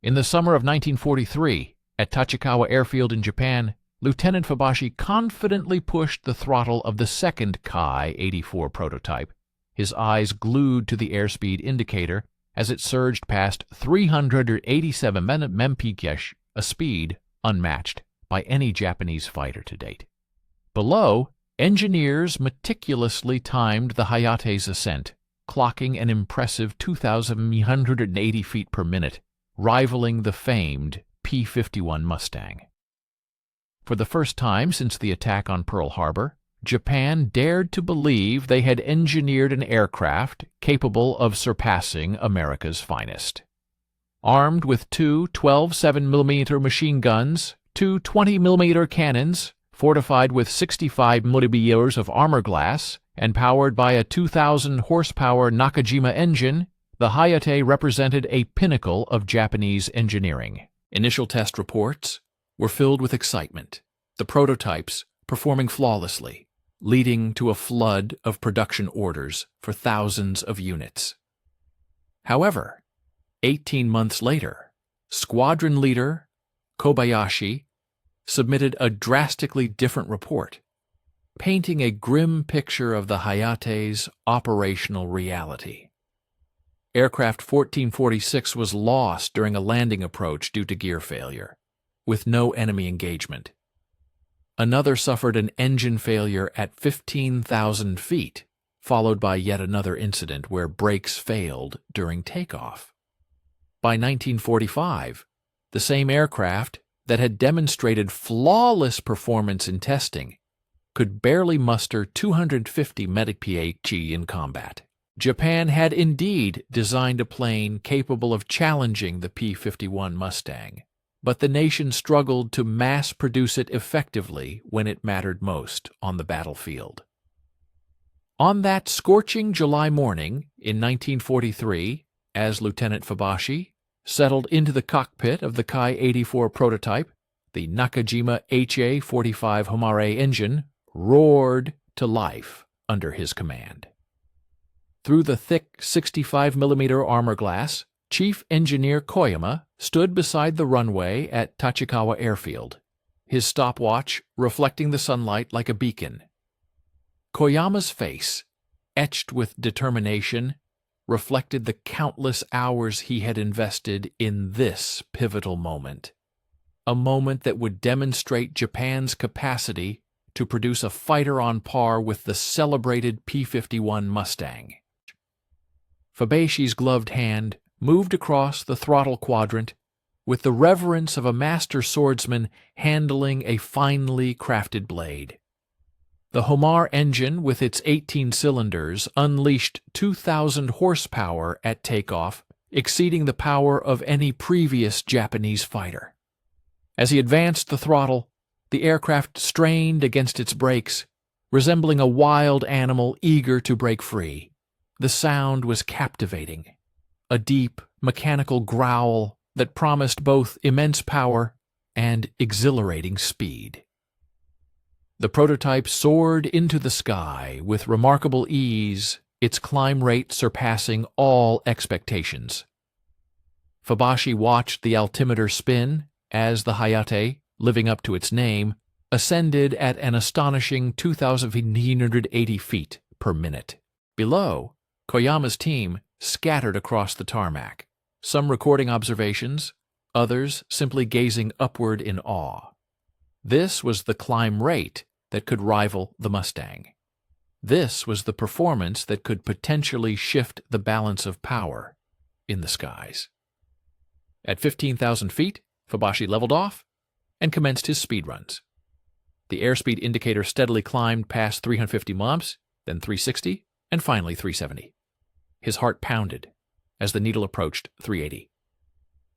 In the summer of 1943, at Tachikawa Airfield in Japan, Lieutenant Fubashi confidently pushed the throttle of the second Kai-84 prototype, his eyes glued to the airspeed indicator as it surged past 387 mph, a speed unmatched by any Japanese fighter to date. Below, engineers meticulously timed the Hayate's ascent, clocking an impressive 2,180 feet per minute, rivaling the famed P-51 Mustang. For the first time since the attack on Pearl Harbor, Japan dared to believe they had engineered an aircraft capable of surpassing America's finest. Armed with two 12.7mm machine guns, two 20mm cannons, fortified with 65 mm of armor glass, and powered by a 2,000-horsepower Nakajima engine, the Hayate represented a pinnacle of Japanese engineering. Initial test reports were filled with excitement, the prototypes performing flawlessly, leading to a flood of production orders for thousands of units. However, 18 months later, squadron leader Kobayashi submitted a drastically different report, painting a grim picture of the Hayate's operational reality. Aircraft 1446 was lost during a landing approach due to gear failure, with no enemy engagement. Another suffered an engine failure at 15,000 feet, followed by yet another incident where brakes failed during takeoff. By 1945, the same aircraft that had demonstrated flawless performance in testing could barely muster 250 mph in combat. Japan had indeed designed a plane capable of challenging the P-51 Mustang, but the nation struggled to mass-produce it effectively when it mattered most on the battlefield. On that scorching July morning in 1943, as Lieutenant Fubashi settled into the cockpit of the Kai-84 prototype, the Nakajima HA-45 Homare engine roared to life under his command. Through the thick 65mm armor glass, Chief Engineer Koyama stood beside the runway at Tachikawa Airfield, his stopwatch reflecting the sunlight like a beacon. Koyama's face, etched with determination, reflected the countless hours he had invested in this pivotal moment, a moment that would demonstrate Japan's capacity to produce a fighter on par with the celebrated P-51 Mustang. Fubashi's gloved hand moved across the throttle quadrant with the reverence of a master swordsman handling a finely crafted blade. The Homare engine, with its 18 cylinders, unleashed 2,000 horsepower at takeoff, exceeding the power of any previous Japanese fighter. As he advanced the throttle, the aircraft strained against its brakes, resembling a wild animal eager to break free. The sound was captivating, a deep, mechanical growl that promised both immense power and exhilarating speed. The prototype soared into the sky with remarkable ease, its climb rate surpassing all expectations. Fubashi watched the altimeter spin as the Hayate, living up to its name, ascended at an astonishing 2,180 feet per minute. Below, Koyama's team scattered across the tarmac, some recording observations, others simply gazing upward in awe. This was the climb rate that could rival the Mustang. This was the performance that could potentially shift the balance of power in the skies. At 15,000 feet, Fubashi leveled off and commenced his speed runs. The airspeed indicator steadily climbed past 350 miles, then 360, and finally 370. His heart pounded as the needle approached 380.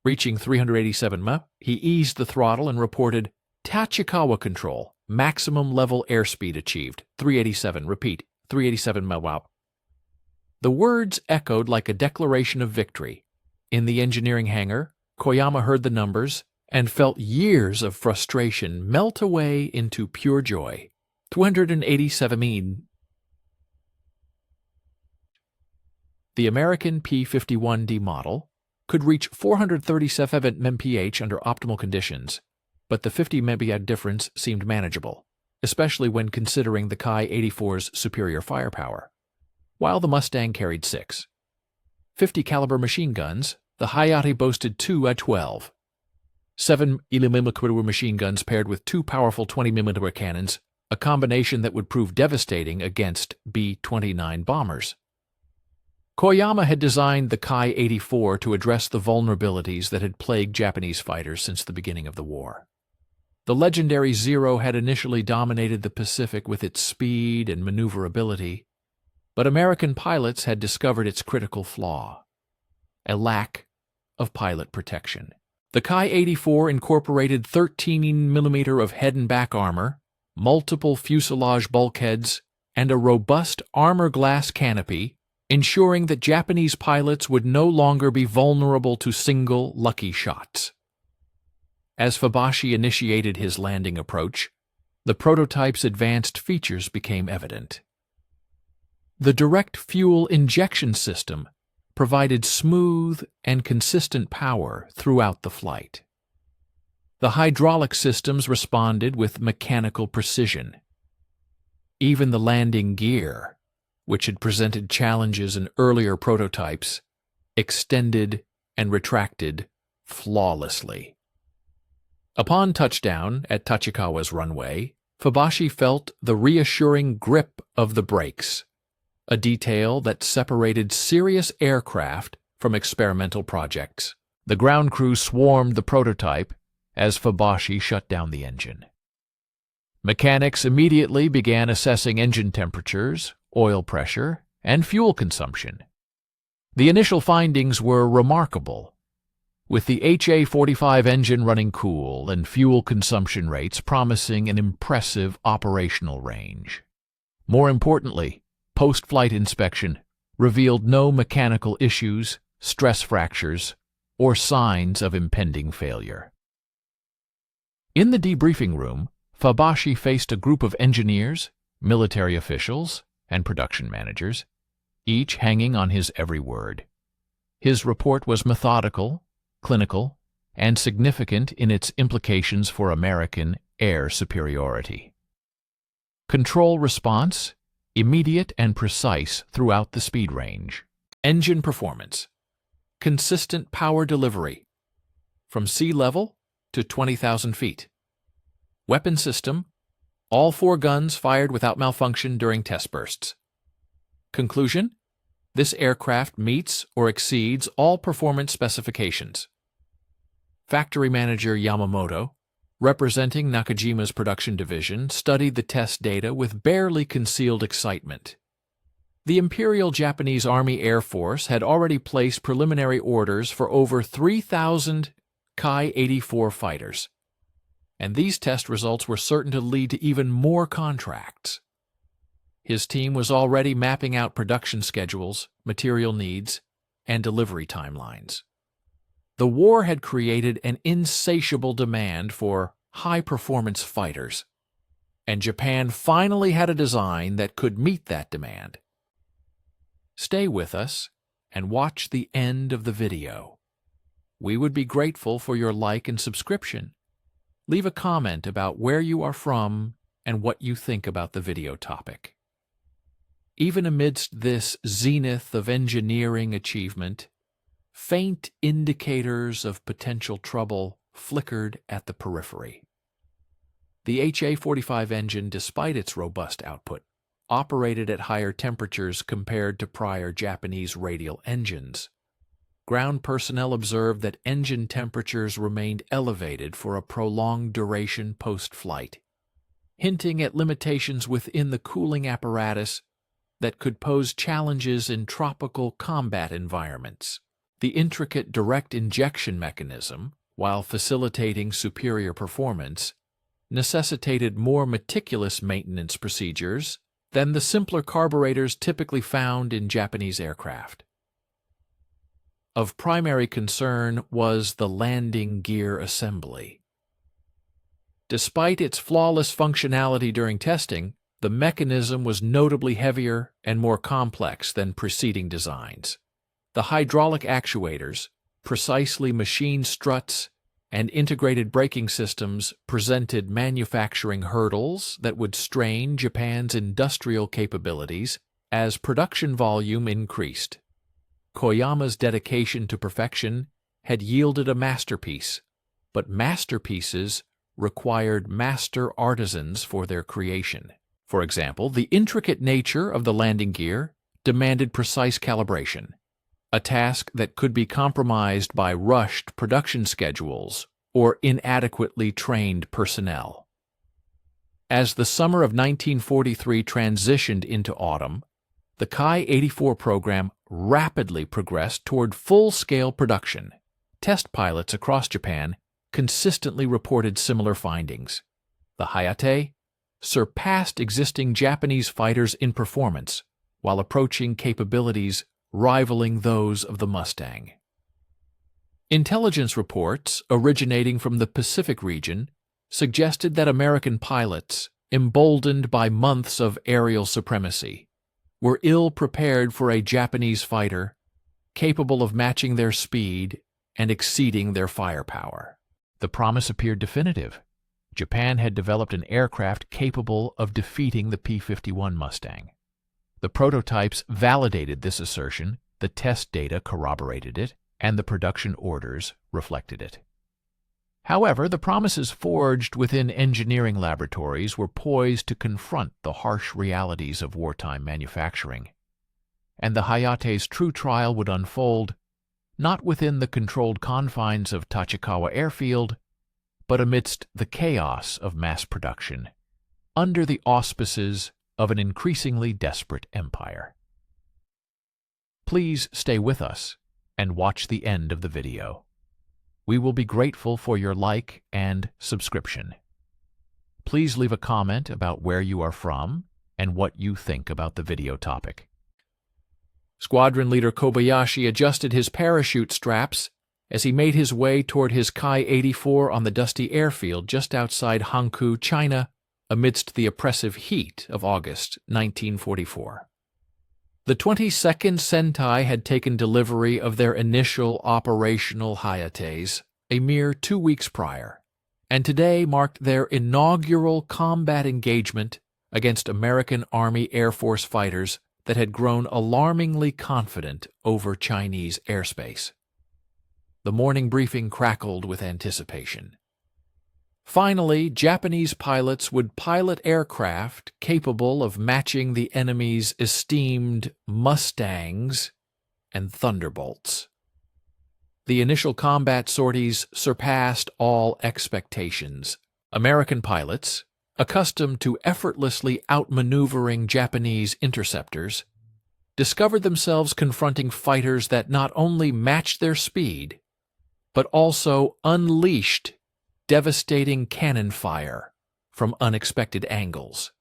Reaching 387 mph, he eased the throttle and reported, "Tachikawa control, maximum level airspeed achieved, 387, repeat, 387 mph." The words echoed like a declaration of victory. In the engineering hangar, Koyama heard the numbers and felt years of frustration melt away into pure joy. 287. The American P-51D model, could reach 437 mph under optimal conditions, but the 50 mph difference seemed manageable, especially when considering the Ki-84's superior firepower. While the Mustang carried 6 50 caliber machine guns, the Hayate boasted 2 at 12. 7 mm machine guns paired with 2 powerful 20 mm cannons, a combination that would prove devastating against B-29 bombers. Koyama had designed the Ki-84 to address the vulnerabilities that had plagued Japanese fighters since the beginning of the war. The legendary Zero had initially dominated the Pacific with its speed and maneuverability, but American pilots had discovered its critical flaw: a lack of pilot protection. The Ki-84 incorporated 13 mm of head and back armor, multiple fuselage bulkheads, and a robust armor glass canopy, ensuring that Japanese pilots would no longer be vulnerable to single lucky shots. As Fubashi initiated his landing approach, the prototype's advanced features became evident. The direct fuel injection system provided smooth and consistent power throughout the flight. The hydraulic systems responded with mechanical precision. Even the landing gear, which had presented challenges in earlier prototypes, extended and retracted flawlessly. Upon touchdown at Tachikawa's runway, Fubashi felt the reassuring grip of the brakes, a detail that separated serious aircraft from experimental projects. The ground crew swarmed the prototype as Fubashi shut down the engine. Mechanics immediately began assessing engine temperatures, oil pressure, and fuel consumption. The initial findings were remarkable, with the HA-45 engine running cool and fuel consumption rates promising an impressive operational range. More importantly, post-flight inspection revealed no mechanical issues, stress fractures, or signs of impending failure. In the debriefing room, Fubashi faced a group of engineers, military officials, and production managers, each hanging on his every word. His report was methodical, clinical, and significant in its implications for American air superiority. Control response: immediate and precise throughout the speed range. Engine performance: consistent power delivery from sea level to 20,000 feet. Weapon system: all 4 guns fired without malfunction during test bursts. Conclusion: this aircraft meets or exceeds all performance specifications. Factory manager Yamamoto, representing Nakajima's production division, studied the test data with barely concealed excitement. The Imperial Japanese Army Air Force had already placed preliminary orders for over 3,000 Ki-84 fighters, and these test results were certain to lead to even more contracts. His team was already mapping out production schedules, material needs, and delivery timelines. The war had created an insatiable demand for high-performance fighters, and Japan finally had a design that could meet that demand. Stay with us and watch the end of the video. We would be grateful for your like and subscription. Leave a comment about where you are from and what you think about the video topic. Even amidst this zenith of engineering achievement, faint indicators of potential trouble flickered at the periphery. The HA-45 engine, despite its robust output, operated at higher temperatures compared to prior Japanese radial engines. Ground personnel observed that engine temperatures remained elevated for a prolonged duration post-flight, hinting at limitations within the cooling apparatus that could pose challenges in tropical combat environments. The intricate direct injection mechanism, while facilitating superior performance, necessitated more meticulous maintenance procedures than the simpler carburetors typically found in Japanese aircraft. Of primary concern was the landing gear assembly. Despite its flawless functionality during testing, the mechanism was notably heavier and more complex than preceding designs. The hydraulic actuators, precisely machined struts, and integrated braking systems presented manufacturing hurdles that would strain Japan's industrial capabilities as production volume increased. Koyama's dedication to perfection had yielded a masterpiece, but masterpieces required master artisans for their creation. For example, the intricate nature of the landing gear demanded precise calibration, a task that could be compromised by rushed production schedules or inadequately trained personnel. As the summer of 1943 transitioned into autumn, the Ki-84 program rapidly progressed toward full-scale production. Test pilots across Japan consistently reported similar findings. The Hayate surpassed existing Japanese fighters in performance while approaching capabilities rivaling those of the Mustang. Intelligence reports originating from the Pacific region suggested that American pilots, emboldened by months of aerial supremacy, were ill-prepared for a Japanese fighter capable of matching their speed and exceeding their firepower. The promise appeared definitive. Japan had developed an aircraft capable of defeating the P-51 Mustang. The prototypes validated this assertion, the test data corroborated it, and the production orders reflected it. However, the promises forged within engineering laboratories were poised to confront the harsh realities of wartime manufacturing, and the Hayate's true trial would unfold not within the controlled confines of Tachikawa Airfield, but amidst the chaos of mass production, under the auspices of an increasingly desperate empire. Please stay with us and watch the end of the video. We will be grateful for your like and subscription. Please leave a comment about where you are from and what you think about the video topic. Squadron Leader Kobayashi adjusted his parachute straps as he made his way toward his Ki-84 on the dusty airfield just outside Hankou, China, amidst the oppressive heat of August 1944. The 22nd Sentai had taken delivery of their initial operational Hayates a mere 2 weeks prior, and today marked their inaugural combat engagement against American Army Air Force fighters that had grown alarmingly confident over Chinese airspace. The morning briefing crackled with anticipation. Finally, Japanese pilots would pilot aircraft capable of matching the enemy's esteemed Mustangs and Thunderbolts. The initial combat sorties surpassed all expectations. American pilots, accustomed to effortlessly outmaneuvering Japanese interceptors, discovered themselves confronting fighters that not only matched their speed, but also unleashed devastating cannon fire from unexpected angles.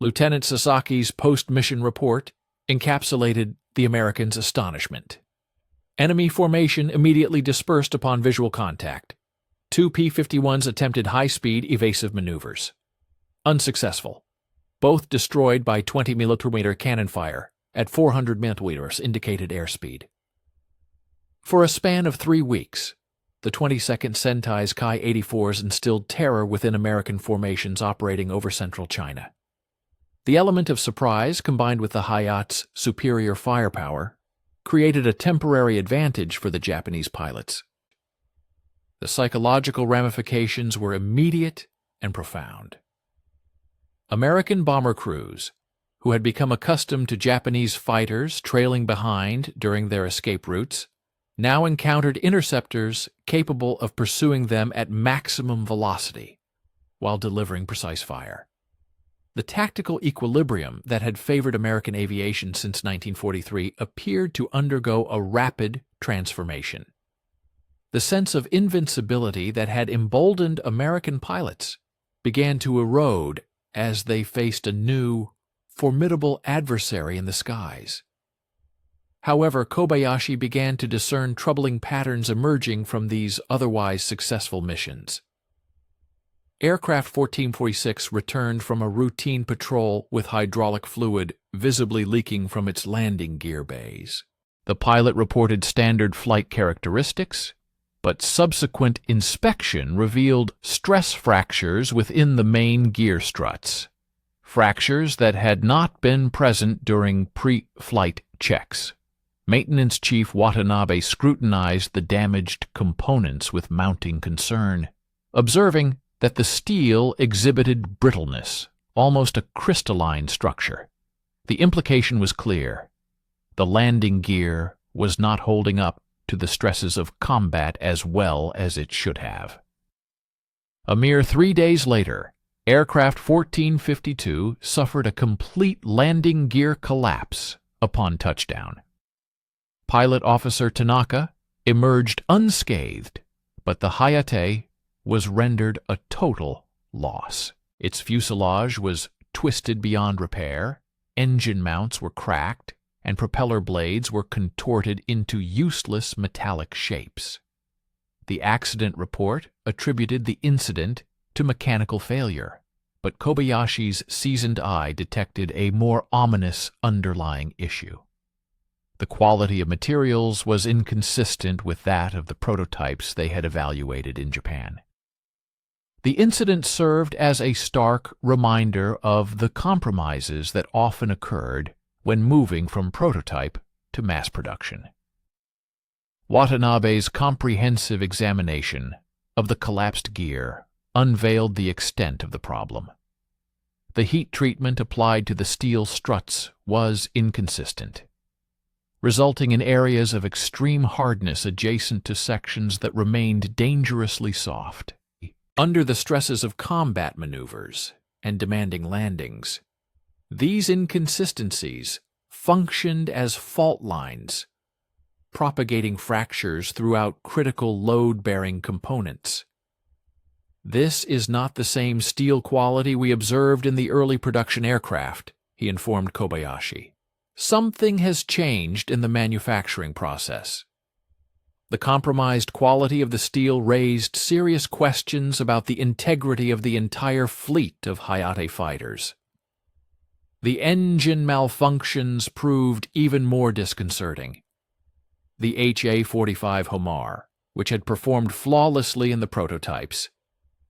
Lieutenant Sasaki's post-mission report encapsulated the Americans' astonishment. Enemy formation immediately dispersed upon visual contact. 2 P-51s attempted high-speed evasive maneuvers. Unsuccessful. Both destroyed by 20 mm cannon fire at 400 mm indicated airspeed. For a span of 3 weeks, the 22nd Sentai's Ki-84s instilled terror within American formations operating over central China. The element of surprise, combined with the Hayate's superior firepower, created a temporary advantage for the Japanese pilots. The psychological ramifications were immediate and profound. American bomber crews, who had become accustomed to Japanese fighters trailing behind during their escape routes, now encountered interceptors capable of pursuing them at maximum velocity while delivering precise fire. The tactical equilibrium that had favored American aviation since 1943 appeared to undergo a rapid transformation. The sense of invincibility that had emboldened American pilots began to erode as they faced a new, formidable adversary in the skies. However, Kobayashi began to discern troubling patterns emerging from these otherwise successful missions. Aircraft 1446 returned from a routine patrol with hydraulic fluid visibly leaking from its landing gear bays. The pilot reported standard flight characteristics, but subsequent inspection revealed stress fractures within the main gear struts, fractures that had not been present during pre-flight checks. Maintenance Chief Watanabe scrutinized the damaged components with mounting concern, observing that the steel exhibited brittleness, almost a crystalline structure. The implication was clear. The landing gear was not holding up to the stresses of combat as well as it should have. A mere 3 days later, aircraft 1452 suffered a complete landing gear collapse upon touchdown. Pilot Officer Tanaka emerged unscathed, but the Hayate was rendered a total loss. Its fuselage was twisted beyond repair, engine mounts were cracked, and propeller blades were contorted into useless metallic shapes. The accident report attributed the incident to mechanical failure, but Kobayashi's seasoned eye detected a more ominous underlying issue. The quality of materials was inconsistent with that of the prototypes they had evaluated in Japan. The incident served as a stark reminder of the compromises that often occurred when moving from prototype to mass production. Watanabe's comprehensive examination of the collapsed gear unveiled the extent of the problem. The heat treatment applied to the steel struts was inconsistent, resulting in areas of extreme hardness adjacent to sections that remained dangerously soft. Under the stresses of combat maneuvers and demanding landings, these inconsistencies functioned as fault lines, propagating fractures throughout critical load-bearing components. "This is not the same steel quality we observed in the early production aircraft," he informed Kobayashi. "Something has changed in the manufacturing process." The compromised quality of the steel raised serious questions about the integrity of the entire fleet of Hayate fighters. The engine malfunctions proved even more disconcerting. The HA-45 Homar, which had performed flawlessly in the prototypes,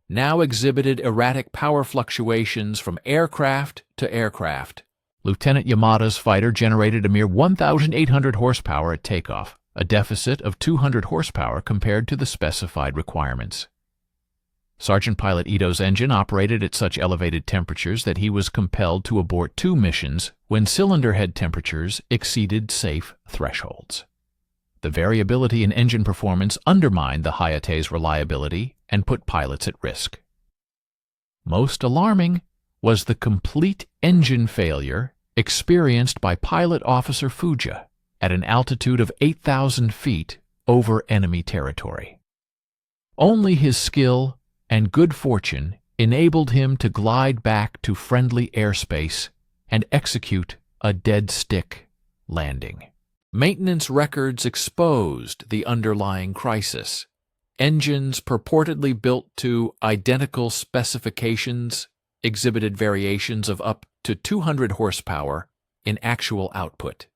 now exhibited erratic power fluctuations from aircraft to aircraft. Lieutenant Yamada's fighter generated a mere 1,800 horsepower at takeoff, a deficit of 200 horsepower compared to the specified requirements. Sergeant Pilot Ito's engine operated at such elevated temperatures that he was compelled to abort 2 missions when cylinder head temperatures exceeded safe thresholds. The variability in engine performance undermined the Hayate's reliability and put pilots at risk. Most alarming was the complete engine failure experienced by Pilot Officer Fuja at an altitude of 8,000 feet over enemy territory. Only his skill and good fortune enabled him to glide back to friendly airspace and execute a dead-stick landing. Maintenance records exposed the underlying crisis. Engines purportedly built to identical specifications exhibited variations of up to 200 horsepower in actual output.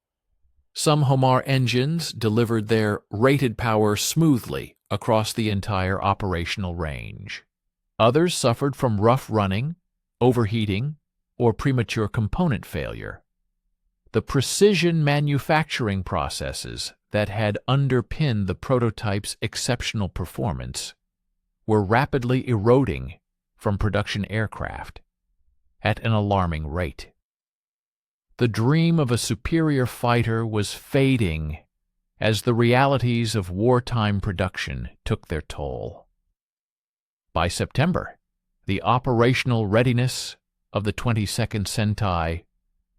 Some Homar engines delivered their rated power smoothly across the entire operational range. Others suffered from rough running, overheating, or premature component failure. The precision manufacturing processes that had underpinned the prototype's exceptional performance were rapidly eroding from production aircraft at an alarming rate. The dream of a superior fighter was fading as the realities of wartime production took their toll. By September, the operational readiness of the 22nd Sentai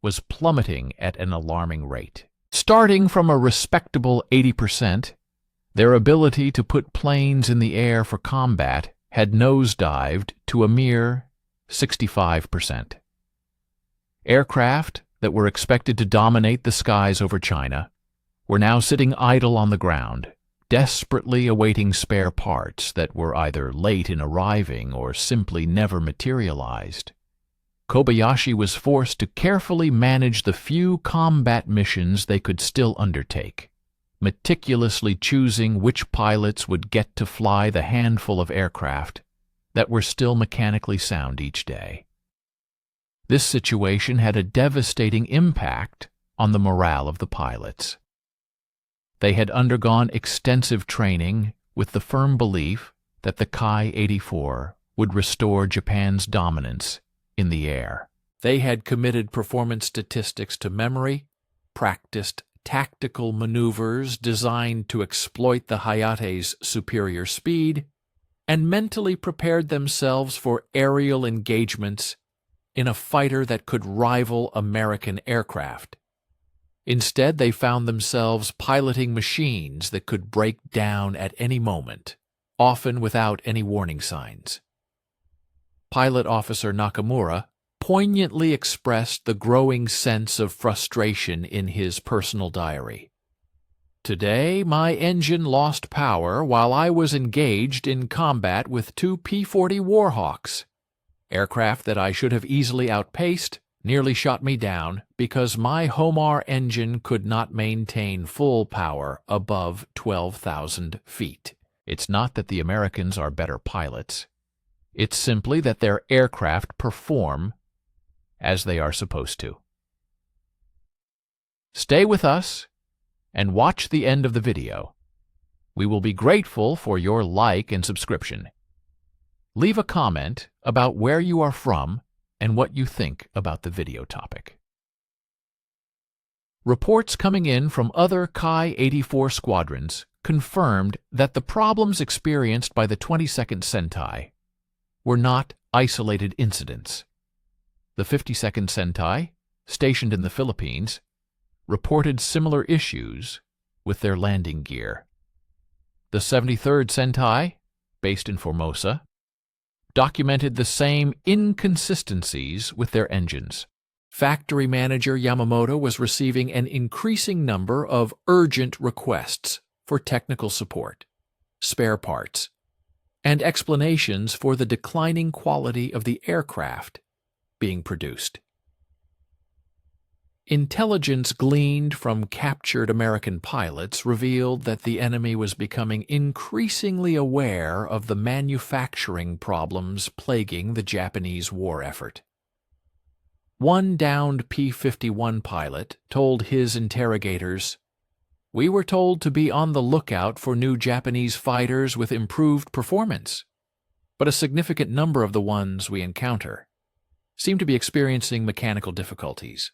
was plummeting at an alarming rate. Starting from a respectable 80%, their ability to put planes in the air for combat had nosedived to a mere 65%. Aircraft that were expected to dominate the skies over China were now sitting idle on the ground, desperately awaiting spare parts that were either late in arriving or simply never materialized. Kobayashi was forced to carefully manage the few combat missions they could still undertake. meticulously choosing which pilots would get to fly the handful of aircraft that were still mechanically sound each day. This situation had a devastating impact on the morale of the pilots. They had undergone extensive training with the firm belief that the Ki-84 would restore Japan's dominance in the air. They had committed performance statistics to memory, practiced tactical maneuvers designed to exploit the Hayate's superior speed, and mentally prepared themselves for aerial engagements in a fighter that could rival American aircraft. Instead, they found themselves piloting machines that could break down at any moment, often without any warning signs. Pilot Officer Nakamura poignantly expressed the growing sense of frustration in his personal diary. "Today, my engine lost power while I was engaged in combat with two P-40 Warhawks. Aircraft that I should have easily outpaced nearly shot me down because my Homar engine could not maintain full power above 12,000 feet. It's not that the Americans are better pilots. It's simply that their aircraft perform as they are supposed to." Stay with us and watch the end of the video. We will be grateful for your like and subscription. Leave a comment about where you are from and what you think about the video topic. Reports coming in from other Ki-84 squadrons confirmed that the problems experienced by the 22nd Sentai were not isolated incidents. The 52nd Sentai, stationed in the Philippines, reported similar issues with their landing gear. The 73rd Sentai, based in Formosa, documented the same inconsistencies with their engines. Factory manager Yamamoto was receiving an increasing number of urgent requests for technical support, spare parts, and explanations for the declining quality of the aircraft being produced. Intelligence gleaned from captured American pilots revealed that the enemy was becoming increasingly aware of the manufacturing problems plaguing the Japanese war effort. One downed P-51 pilot told his interrogators, "We were told to be on the lookout for new Japanese fighters with improved performance, but a significant number of the ones we encounter seem to be experiencing mechanical difficulties.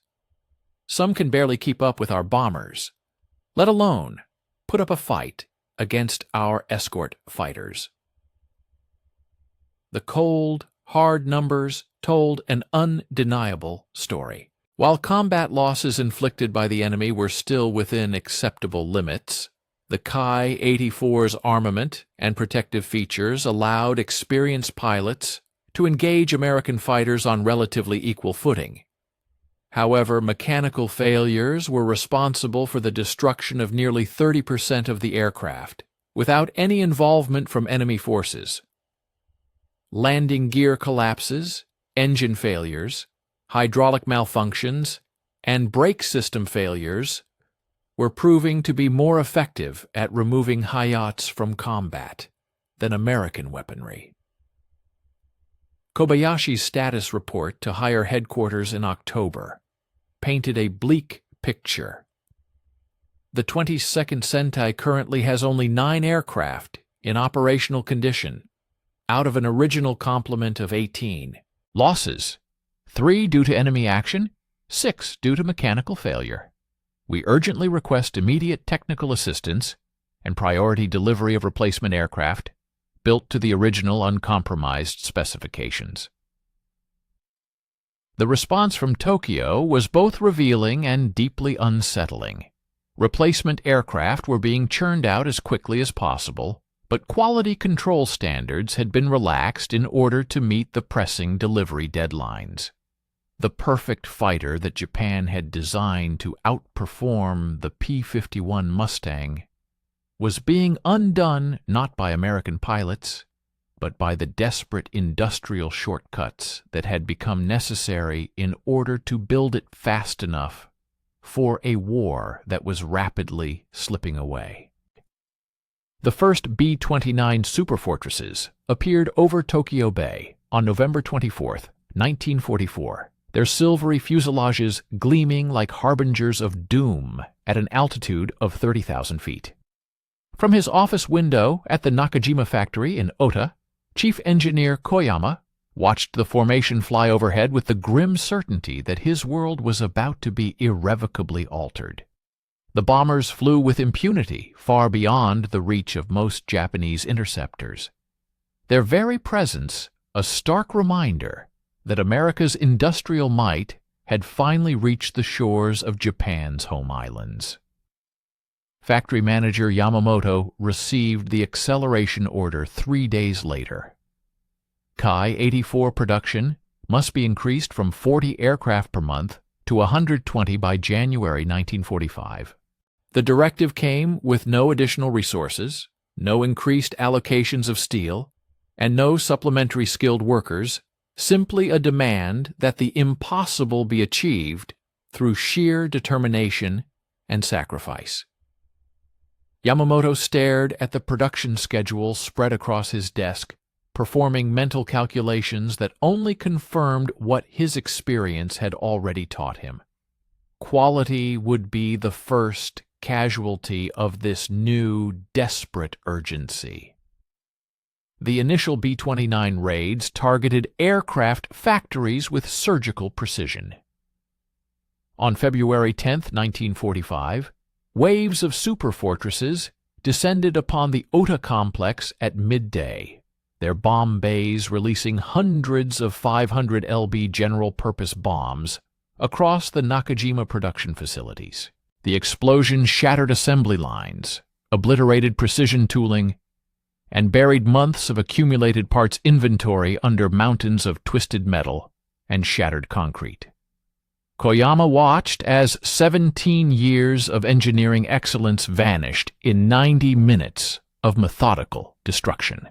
Some can barely keep up with our bombers, let alone put up a fight against our escort fighters." The cold, hard numbers told an undeniable story. While combat losses inflicted by the enemy were still within acceptable limits, the Ki-84's armament and protective features allowed experienced pilots to engage American fighters on relatively equal footing. However, mechanical failures were responsible for the destruction of nearly 30% of the aircraft, without any involvement from enemy forces. Landing gear collapses, engine failures, hydraulic malfunctions, and brake system failures were proving to be more effective at removing Hayats from combat than American weaponry. Kobayashi's status report to higher headquarters in October painted a bleak picture. The 22nd Sentai currently has only 9 aircraft in operational condition, out of an original complement of 18. Losses: 3 due to enemy action, 6 due to mechanical failure. We urgently request immediate technical assistance and priority delivery of replacement aircraft built to the original uncompromised specifications. The response from Tokyo was both revealing and deeply unsettling. Replacement aircraft were being churned out as quickly as possible, but quality control standards had been relaxed in order to meet the pressing delivery deadlines. The perfect fighter that Japan had designed to outperform the P-51 Mustang was being undone not by American pilots, but by the desperate industrial shortcuts that had become necessary in order to build it fast enough for a war that was rapidly slipping away. The first B-29 superfortresses appeared over Tokyo Bay on November 24, 1944, their silvery fuselages gleaming like harbingers of doom at an altitude of 30,000 feet. From his office window at the Nakajima factory in Ota, Chief Engineer Koyama watched the formation fly overhead with the grim certainty that his world was about to be irrevocably altered. The bombers flew with impunity far beyond the reach of most Japanese interceptors. Their very presence a stark reminder that America's industrial might had finally reached the shores of Japan's home islands. Factory manager Yamamoto received the acceleration order 3 days later. Ki-84 production must be increased from 40 aircraft per month to 120 by January 1945. The directive came with no additional resources, no increased allocations of steel, and no supplementary skilled workers, simply a demand that the impossible be achieved through sheer determination and sacrifice. Yamamoto stared at the production schedule spread across his desk, performing mental calculations that only confirmed what his experience had already taught him. Quality would be the first casualty of this new, desperate urgency. The initial B-29 raids targeted aircraft factories with surgical precision. On February 10, 1945, waves of superfortresses descended upon the Ota complex at midday, their bomb bays releasing hundreds of 500 lb general-purpose bombs across the Nakajima production facilities. The explosion shattered assembly lines, obliterated precision tooling, and buried months of accumulated parts inventory under mountains of twisted metal and shattered concrete. Koyama watched as 17 years of engineering excellence vanished in 90 minutes of methodical destruction.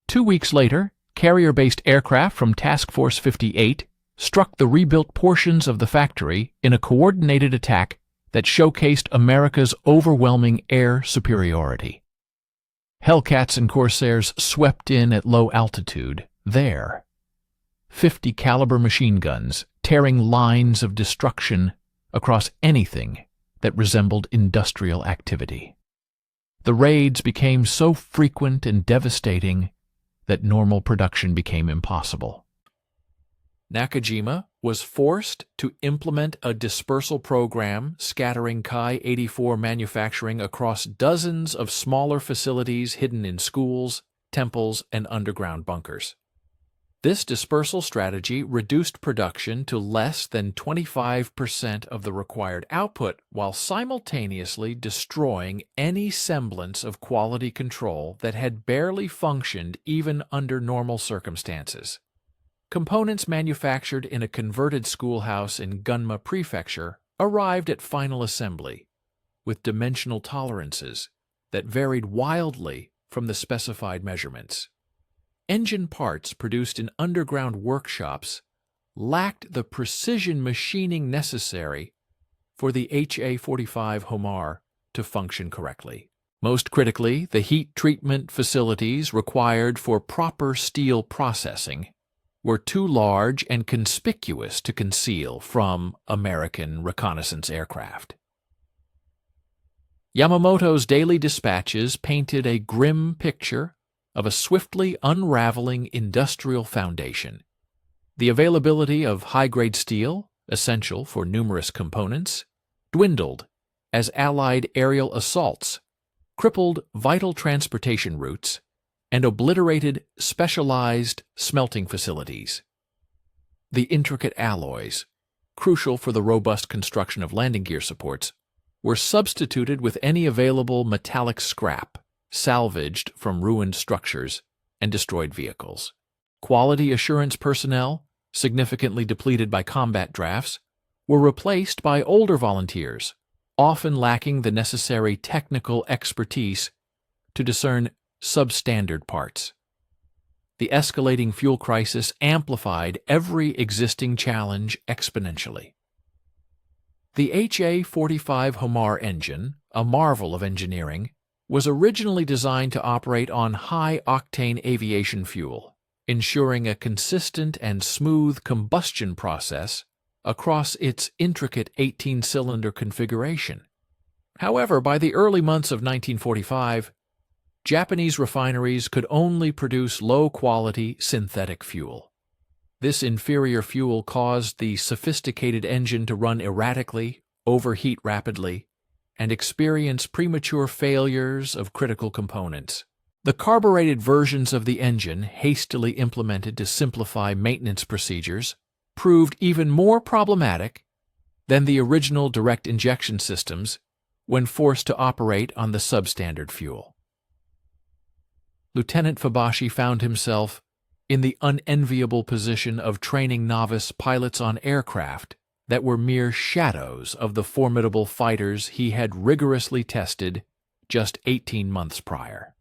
2 weeks later, carrier-based aircraft from Task Force 58 struck the rebuilt portions of the factory in a coordinated attack that showcased America's overwhelming air superiority. Hellcats and Corsairs swept in at low altitude, there. 50 caliber machine guns tearing lines of destruction across anything that resembled industrial activity. The raids became so frequent and devastating that normal production became impossible. Nakajima was forced to implement a dispersal program scattering Ki-84 manufacturing across dozens of smaller facilities hidden in schools, temples, and underground bunkers. This dispersal strategy reduced production to less than 25% of the required output while simultaneously destroying any semblance of quality control that had barely functioned even under normal circumstances. Components manufactured in a converted schoolhouse in Gunma Prefecture arrived at final assembly, with dimensional tolerances that varied wildly from the specified measurements. Engine parts produced in underground workshops lacked the precision machining necessary for the HA-45 Homar to function correctly. Most critically, the heat treatment facilities required for proper steel processing were too large and conspicuous to conceal from American reconnaissance aircraft. Yamamoto's daily dispatches painted a grim picture of a swiftly unraveling industrial foundation. The availability of high-grade steel, essential for numerous components, dwindled as Allied aerial assaults crippled vital transportation routes and obliterated specialized smelting facilities. The intricate alloys, crucial for the robust construction of landing gear supports, were substituted with any available metallic scrap salvaged from ruined structures and destroyed vehicles. Quality assurance personnel, significantly depleted by combat drafts, were replaced by older volunteers, often lacking the necessary technical expertise to discern substandard parts. The escalating fuel crisis amplified every existing challenge exponentially. The HA-45 Homar engine, a marvel of engineering, was originally designed to operate on high-octane aviation fuel, ensuring a consistent and smooth combustion process across its intricate 18-cylinder configuration. However, by the early months of 1945, Japanese refineries could only produce low-quality synthetic fuel. This inferior fuel caused the sophisticated engine to run erratically, overheat rapidly, and experience premature failures of critical components. The carbureted versions of the engine, hastily implemented to simplify maintenance procedures, proved even more problematic than the original direct injection systems when forced to operate on the substandard fuel. Lieutenant Fubashi found himself in the unenviable position of training novice pilots on aircraft that were mere shadows of the formidable fighters he had rigorously tested just 18 months prior.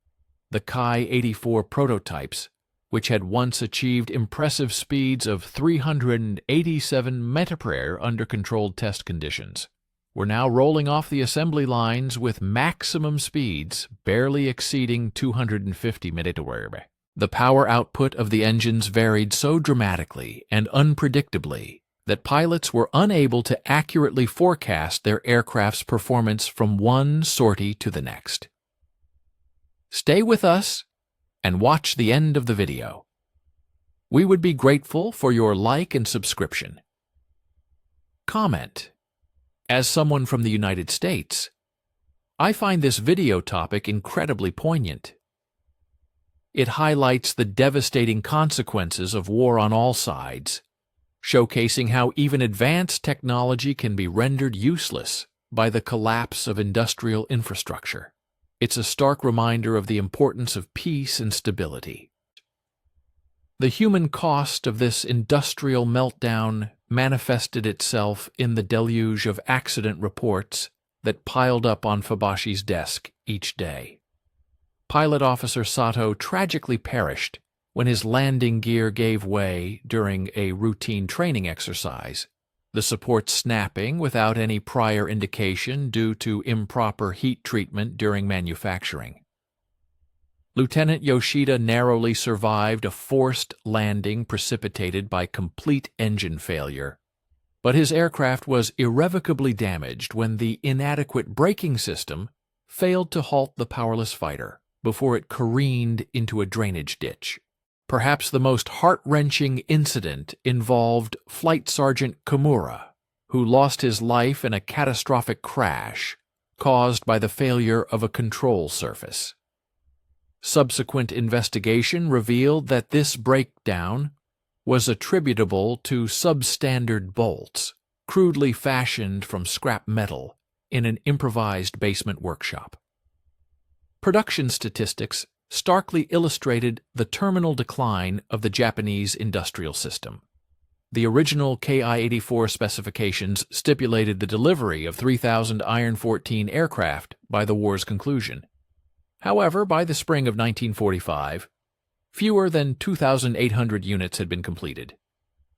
The Ki-84 prototypes, which had once achieved impressive speeds of 387 mph under controlled test conditions, were now rolling off the assembly lines with maximum speeds barely exceeding 250 mph. The power output of the engines varied so dramatically and unpredictably that pilots were unable to accurately forecast their aircraft's performance from one sortie to the next. Stay with us and watch the end of the video. We would be grateful for your like and subscription. Comment. As someone from the United States, I find this video topic incredibly poignant. It highlights the devastating consequences of war on all sides, showcasing how even advanced technology can be rendered useless by the collapse of industrial infrastructure. It's a stark reminder of the importance of peace and stability. The human cost of this industrial meltdown manifested itself in the deluge of accident reports that piled up on Fubashi's desk each day. Pilot Officer Sato tragically perished when his landing gear gave way during a routine training exercise, the support snapping without any prior indication due to improper heat treatment during manufacturing. Lieutenant Yoshida narrowly survived a forced landing precipitated by complete engine failure, but his aircraft was irrevocably damaged when the inadequate braking system failed to halt the powerless fighter before it careened into a drainage ditch. Perhaps the most heart-wrenching incident involved Flight Sergeant Kimura, who lost his life in a catastrophic crash caused by the failure of a control surface. Subsequent investigation revealed that this breakdown was attributable to substandard bolts, crudely fashioned from scrap metal in an improvised basement workshop. Production statistics starkly illustrated the terminal decline of the Japanese industrial system. The original Ki-84 specifications stipulated the delivery of 3,000 Iron 14 aircraft by the war's conclusion. However, by the spring of 1945, fewer than 2,800 units had been completed,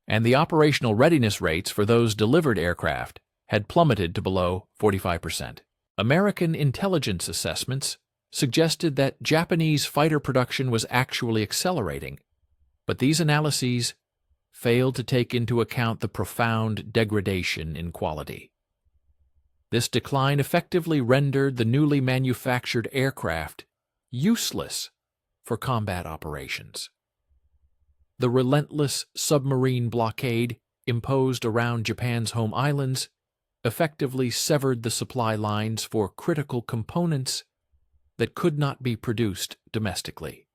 and the operational readiness rates for those delivered aircraft had plummeted to below 45%. American intelligence assessments suggested that Japanese fighter production was actually accelerating, but these analyses failed to take into account the profound degradation in quality. This decline effectively rendered the newly manufactured aircraft useless for combat operations. The relentless submarine blockade imposed around Japan's home islands effectively severed the supply lines for critical components that could not be produced domestically.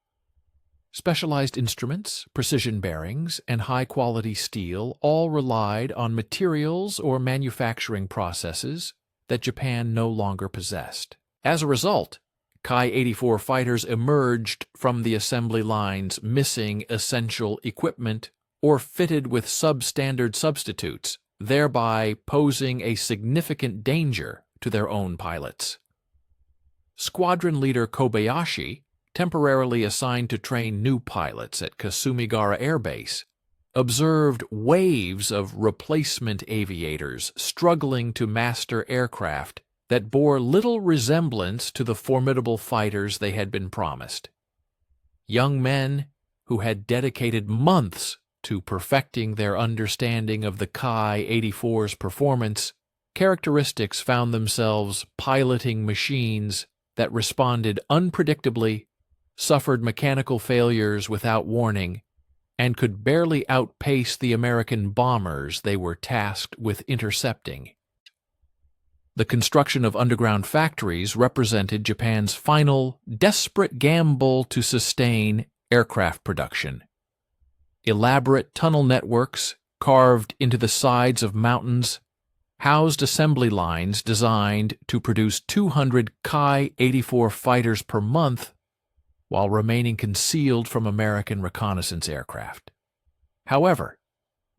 Specialized instruments, precision bearings, and high-quality steel all relied on materials or manufacturing processes that Japan no longer possessed. As a result, Ki-84 fighters emerged from the assembly lines missing essential equipment or fitted with substandard substitutes, thereby posing a significant danger to their own pilots. Squadron leader Kobayashi, temporarily assigned to train new pilots at Kasumigara Air Base, observed waves of replacement aviators struggling to master aircraft that bore little resemblance to the formidable fighters they had been promised. Young men who had dedicated months to perfecting their understanding of the Ki-84's performance characteristics found themselves piloting machines that responded unpredictably, suffered mechanical failures without warning, and could barely outpace the American bombers they were tasked with intercepting. The construction of underground factories represented Japan's final, desperate gamble to sustain aircraft production. Elaborate tunnel networks carved into the sides of mountains housed assembly lines designed to produce 200 Ki-84 fighters per month while remaining concealed from American reconnaissance aircraft. However,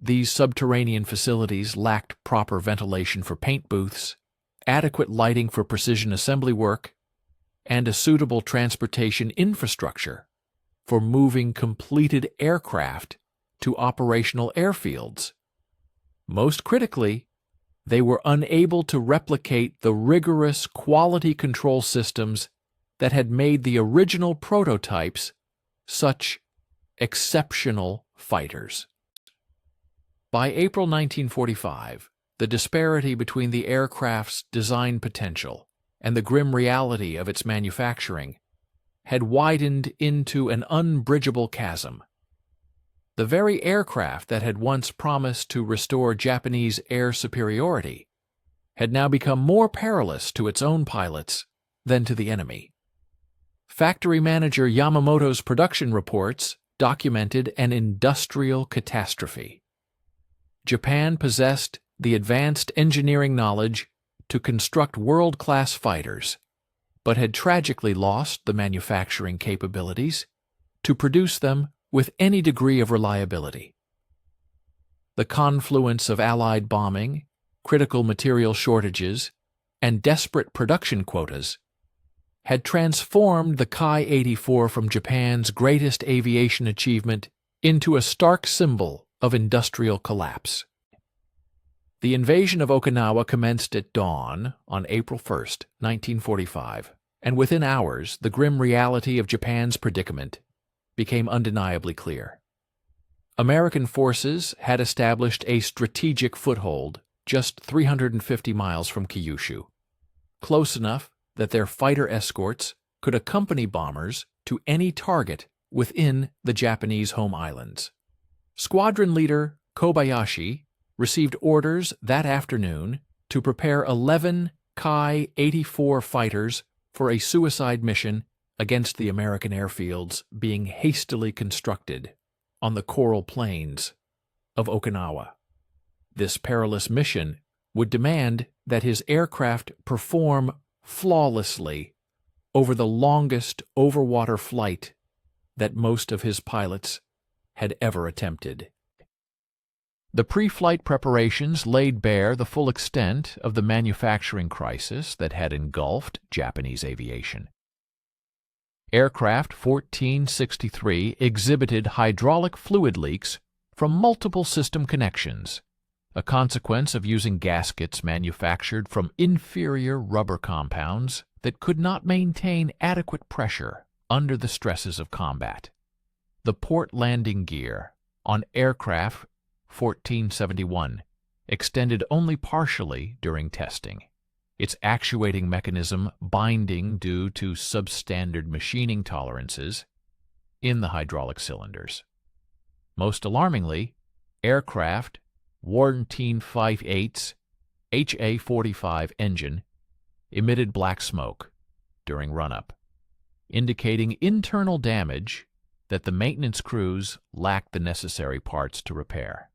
these subterranean facilities lacked proper ventilation for paint booths, adequate lighting for precision assembly work, and a suitable transportation infrastructure for moving completed aircraft to operational airfields. Most critically, they were unable to replicate the rigorous quality control systems that had made the original prototypes such exceptional fighters. By April 1945, the disparity between the aircraft's design potential and the grim reality of its manufacturing had widened into an unbridgeable chasm. The very aircraft that had once promised to restore Japanese air superiority had now become more perilous to its own pilots than to the enemy. Factory manager Yamamoto's production reports documented an industrial catastrophe. Japan possessed the advanced engineering knowledge to construct world-class fighters, but had tragically lost the manufacturing capabilities to produce them with any degree of reliability. The confluence of Allied bombing, critical material shortages, and desperate production quotas had transformed the Ki-84 from Japan's greatest aviation achievement into a stark symbol of industrial collapse. The invasion of Okinawa commenced at dawn on April 1, 1945, and within hours the grim reality of Japan's predicament became undeniably clear. American forces had established a strategic foothold just 350 miles from Kyushu, close enough that their fighter escorts could accompany bombers to any target within the Japanese home islands. Squadron leader Kobayashi received orders that afternoon to prepare 11 Ki-84 fighters for a suicide mission against the American airfields being hastily constructed on the coral plains of Okinawa. This perilous mission would demand that his aircraft perform flawlessly over the longest overwater flight that most of his pilots had ever attempted. The pre-flight preparations laid bare the full extent of the manufacturing crisis that had engulfed Japanese aviation. Aircraft 1463 exhibited hydraulic fluid leaks from multiple system connections, a consequence of using gaskets manufactured from inferior rubber compounds that could not maintain adequate pressure under the stresses of combat. The port landing gear on aircraft 1471 extended only partially during testing, its actuating mechanism binding due to substandard machining tolerances in the hydraulic cylinders. Most alarmingly, aircraft 1458's HA-45 engine emitted black smoke during run-up, indicating internal damage that the maintenance crews lacked the necessary parts to repair.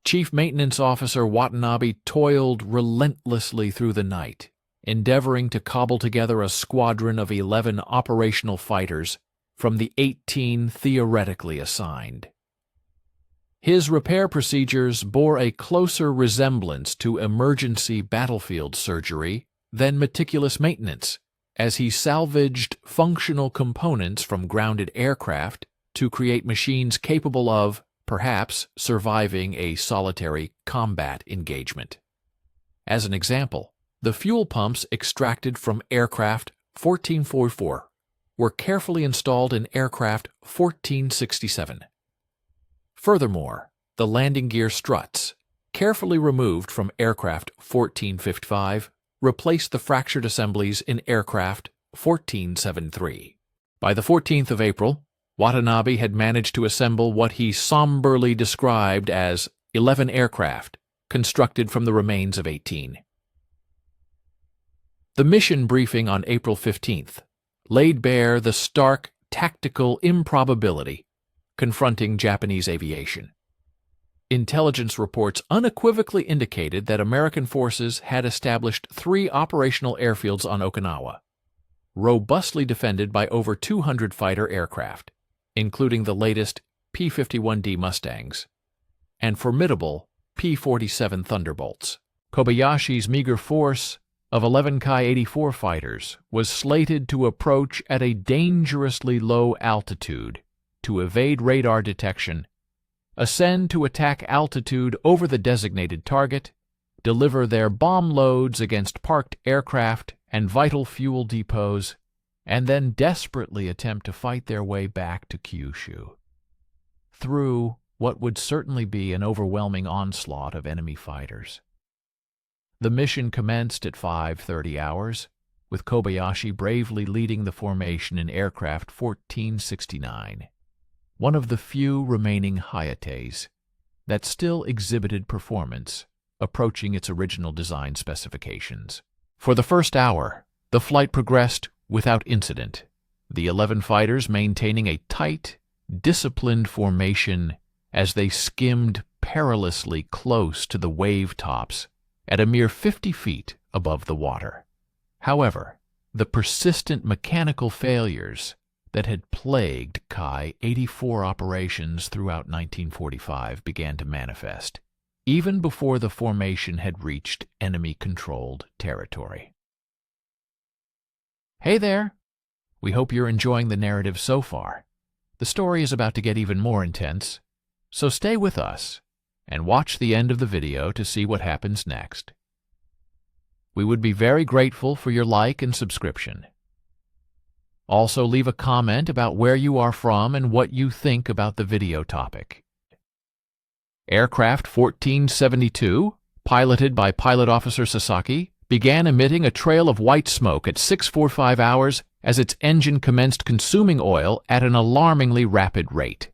Chief Maintenance Officer Watanabe toiled relentlessly through the night, endeavoring to cobble together a squadron of 11 operational fighters from the 18 theoretically assigned. His repair procedures bore a closer resemblance to emergency battlefield surgery than meticulous maintenance, as he salvaged functional components from grounded aircraft to create machines capable of perhaps surviving a solitary combat engagement. As an example, the fuel pumps extracted from aircraft 1444 were carefully installed in aircraft 1467. Furthermore, the landing gear struts, carefully removed from aircraft 1455, replaced the fractured assemblies in aircraft 1473. By the 14th of April, Watanabe had managed to assemble what he somberly described as 11 aircraft, constructed from the remains of 18. The mission briefing on April 15th laid bare the stark tactical improbability confronting Japanese aviation. Intelligence reports unequivocally indicated that American forces had established 3 operational airfields on Okinawa, robustly defended by over 200 fighter aircraft, including the latest P-51D Mustangs, and formidable P-47 Thunderbolts. Kobayashi's meager force of 11 Ki-84 fighters was slated to approach at a dangerously low altitude to evade radar detection, ascend to attack altitude over the designated target, deliver their bomb loads against parked aircraft and vital fuel depots, and then desperately attempt to fight their way back to Kyushu through what would certainly be an overwhelming onslaught of enemy fighters. The mission commenced at 5:30 hours, with Kobayashi bravely leading the formation in aircraft 1469, one of the few remaining Hayates that still exhibited performance approaching its original design specifications. For the first hour, the flight progressed without incident, the 11 fighters maintaining a tight, disciplined formation as they skimmed perilously close to the wave tops at a mere 50 feet above the water. However, the persistent mechanical failures that had plagued Ki-84 operations throughout 1945 began to manifest, even before the formation had reached enemy-controlled territory. Hey there! We hope you're enjoying the narrative so far. The story is about to get even more intense, so stay with us and watch the end of the video to see what happens next. We would be very grateful for your like and subscription. Also, leave a comment about where you are from and what you think about the video topic. Aircraft 1472, piloted by Pilot Officer Sasaki, began emitting a trail of white smoke at 6:45 hours as its engine commenced consuming oil at an alarmingly rapid rate.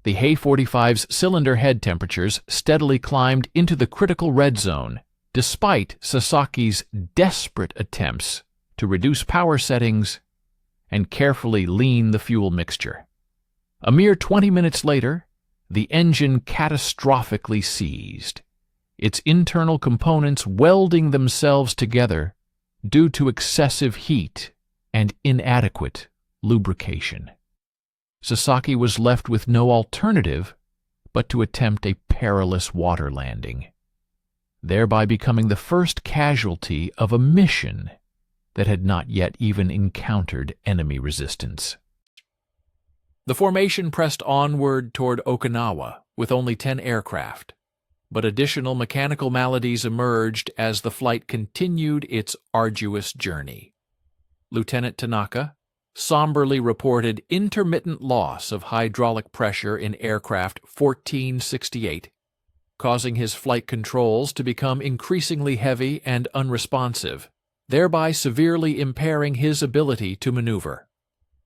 The He-45's cylinder head temperatures steadily climbed into the critical red zone, despite Sasaki's desperate attempts to reduce power settings and carefully lean the fuel mixture. A mere 20 minutes later, the engine catastrophically seized, its internal components welding themselves together due to excessive heat and inadequate lubrication. Sasaki was left with no alternative but to attempt a perilous water landing, thereby becoming the first casualty of a mission that had not yet even encountered enemy resistance. The formation pressed onward toward Okinawa with only 10 aircraft, but additional mechanical maladies emerged as the flight continued its arduous journey. Lieutenant Tanaka somberly reported intermittent loss of hydraulic pressure in aircraft 1468, causing his flight controls to become increasingly heavy and unresponsive, thereby severely impairing his ability to maneuver.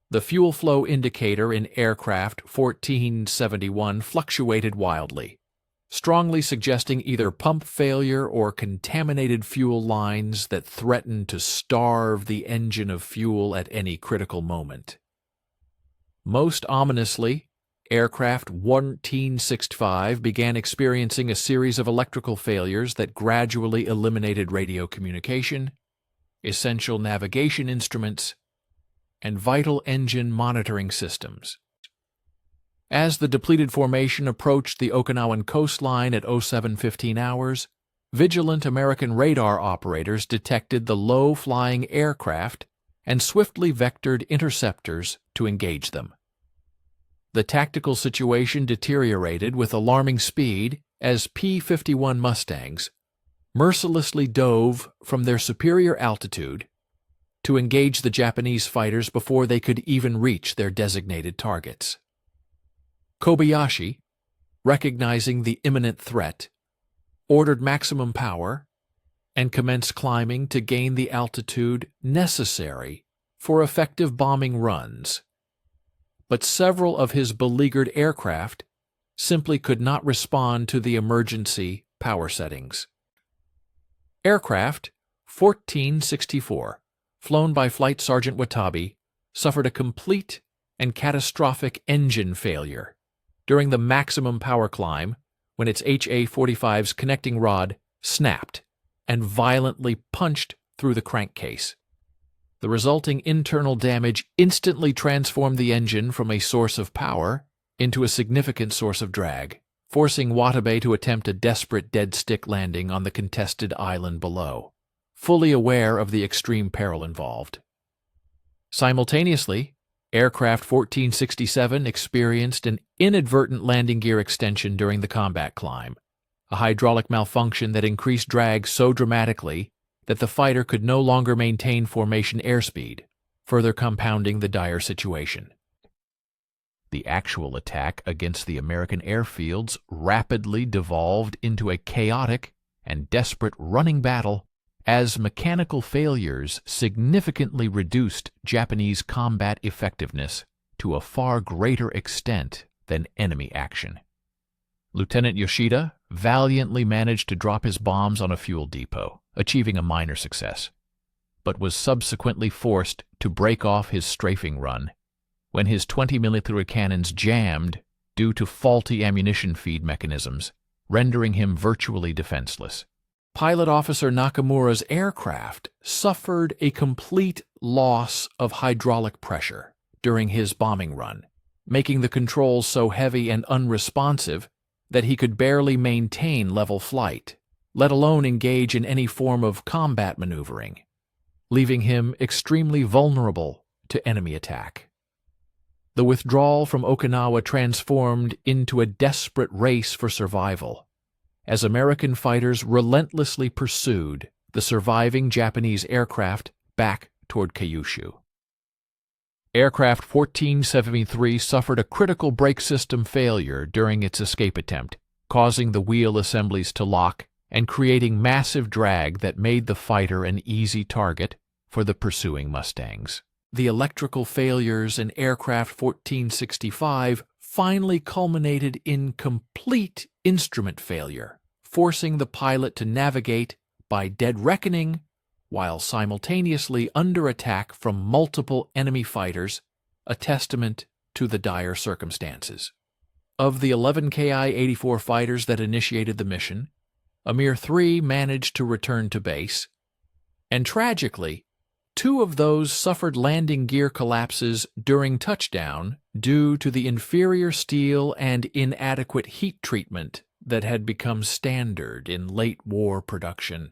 The fuel flow indicator in aircraft 1471 fluctuated wildly, strongly suggesting either pump failure or contaminated fuel lines that threatened to starve the engine of fuel at any critical moment. Most ominously, aircraft 1465 began experiencing a series of electrical failures that gradually eliminated radio communication, essential navigation instruments, and vital engine monitoring systems. As the depleted formation approached the Okinawan coastline at 07:15 hours, vigilant American radar operators detected the low-flying aircraft and swiftly vectored interceptors to engage them. The tactical situation deteriorated with alarming speed as P-51 Mustangs mercilessly dove from their superior altitude to engage the Japanese fighters before they could even reach their designated targets. Kobayashi, recognizing the imminent threat, ordered maximum power and commenced climbing to gain the altitude necessary for effective bombing runs. But several of his beleaguered aircraft simply could not respond to the emergency power settings. Aircraft 1464, flown by Flight Sergeant Watabe, suffered a complete and catastrophic engine failure during the maximum power climb when its HA-45's connecting rod snapped and violently punched through the crankcase. The resulting internal damage instantly transformed the engine from a source of power into a significant source of drag, forcing Watabe to attempt a desperate dead-stick landing on the contested island below, fully aware of the extreme peril involved. Simultaneously, Aircraft 1467 experienced an inadvertent landing gear extension during the combat climb, a hydraulic malfunction that increased drag so dramatically that the fighter could no longer maintain formation airspeed, further compounding the dire situation. The actual attack against the American airfields rapidly devolved into a chaotic and desperate running battle as mechanical failures significantly reduced Japanese combat effectiveness to a far greater extent than enemy action. Lieutenant Yoshida valiantly managed to drop his bombs on a fuel depot, achieving a minor success, but was subsequently forced to break off his strafing run when his 20mm cannons jammed due to faulty ammunition feed mechanisms, rendering him virtually defenseless. Pilot Officer Nakamura's aircraft suffered a complete loss of hydraulic pressure during his bombing run, making the controls so heavy and unresponsive that he could barely maintain level flight, let alone engage in any form of combat maneuvering, leaving him extremely vulnerable to enemy attack. The withdrawal from Okinawa transformed into a desperate race for survival, as American fighters relentlessly pursued the surviving Japanese aircraft back toward Kyushu. Aircraft 1473 suffered a critical brake system failure during its escape attempt, causing the wheel assemblies to lock and creating massive drag that made the fighter an easy target for the pursuing Mustangs. The electrical failures in Aircraft 1465 finally culminated in complete instrument failure, forcing the pilot to navigate by dead reckoning while simultaneously under attack from multiple enemy fighters, a testament to the dire circumstances. Of the 11 Ki-84 fighters that initiated the mission, a mere 3 managed to return to base, and tragically, 2 of those suffered landing gear collapses during touchdown due to the inferior steel and inadequate heat treatment that had become standard in late war production,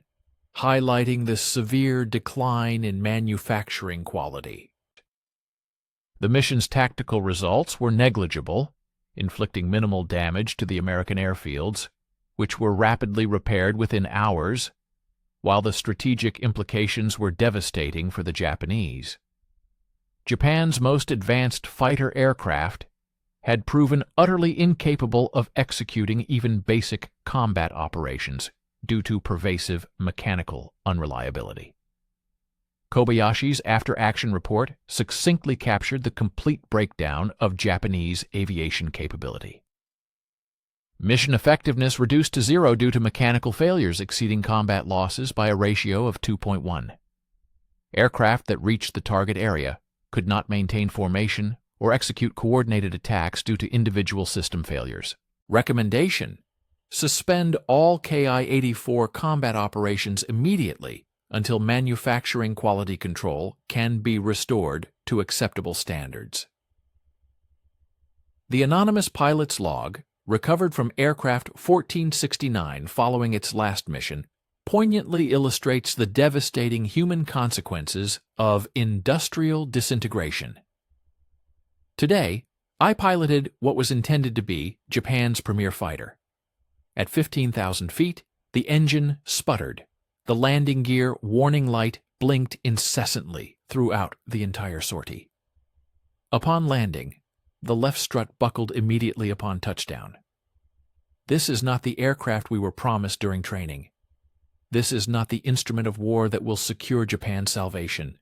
highlighting the severe decline in manufacturing quality. The mission's tactical results were negligible, inflicting minimal damage to the American airfields, which were rapidly repaired within hours, while the strategic implications were devastating for the Japanese. Japan's most advanced fighter aircraft had proven utterly incapable of executing even basic combat operations due to pervasive mechanical unreliability. Kobayashi's after-action report succinctly captured the complete breakdown of Japanese aviation capability. Mission effectiveness reduced to 0 due to mechanical failures exceeding combat losses by a ratio of 2.1. Aircraft that reached the target area could not maintain formation or execute coordinated attacks due to individual system failures. Recommendation: suspend all Ki-84 combat operations immediately until manufacturing quality control can be restored to acceptable standards. The anonymous pilot's log, recovered from Aircraft 1469 following its last mission, poignantly illustrates the devastating human consequences of industrial disintegration. Today, I piloted what was intended to be Japan's premier fighter. At 15,000 feet, the engine sputtered. The landing gear warning light blinked incessantly throughout the entire sortie. Upon landing, the left strut buckled immediately upon touchdown. This is not the aircraft we were promised during training. This is not the instrument of war that will secure Japan's salvation.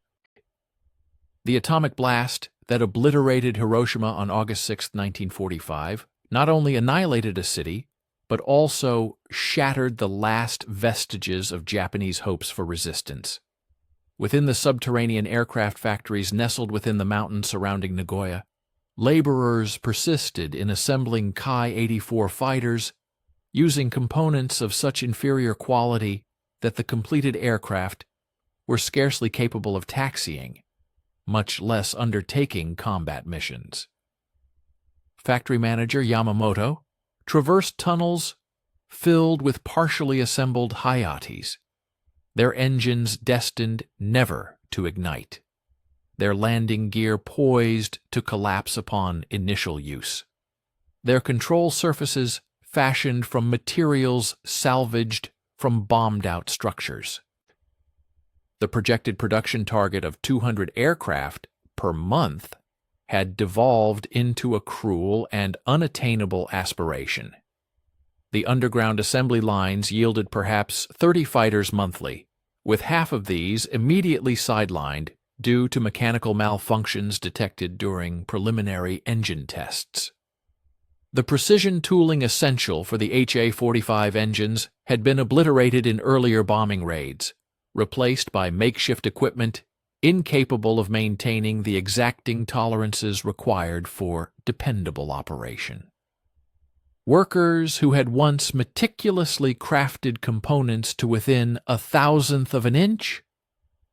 The atomic blast that obliterated Hiroshima on August 6, 1945, not only annihilated a city, but also shattered the last vestiges of Japanese hopes for resistance. Within the subterranean aircraft factories nestled within the mountains surrounding Nagoya, laborers persisted in assembling Ki-84 fighters using components of such inferior quality that the completed aircraft were scarcely capable of taxiing, much less undertaking combat missions. Factory manager Yamamoto traversed tunnels filled with partially assembled Hayates, their engines destined never to ignite, their landing gear poised to collapse upon initial use, their control surfaces fashioned from materials salvaged from bombed-out structures. The projected production target of 200 aircraft per month had devolved into a cruel and unattainable aspiration. The underground assembly lines yielded perhaps 30 fighters monthly, with half of these immediately sidelined due to mechanical malfunctions detected during preliminary engine tests. The precision tooling essential for the HA-45 engines had been obliterated in earlier bombing raids, replaced by makeshift equipment incapable of maintaining the exacting tolerances required for dependable operation. Workers who had once meticulously crafted components to within 1/1000th of an inch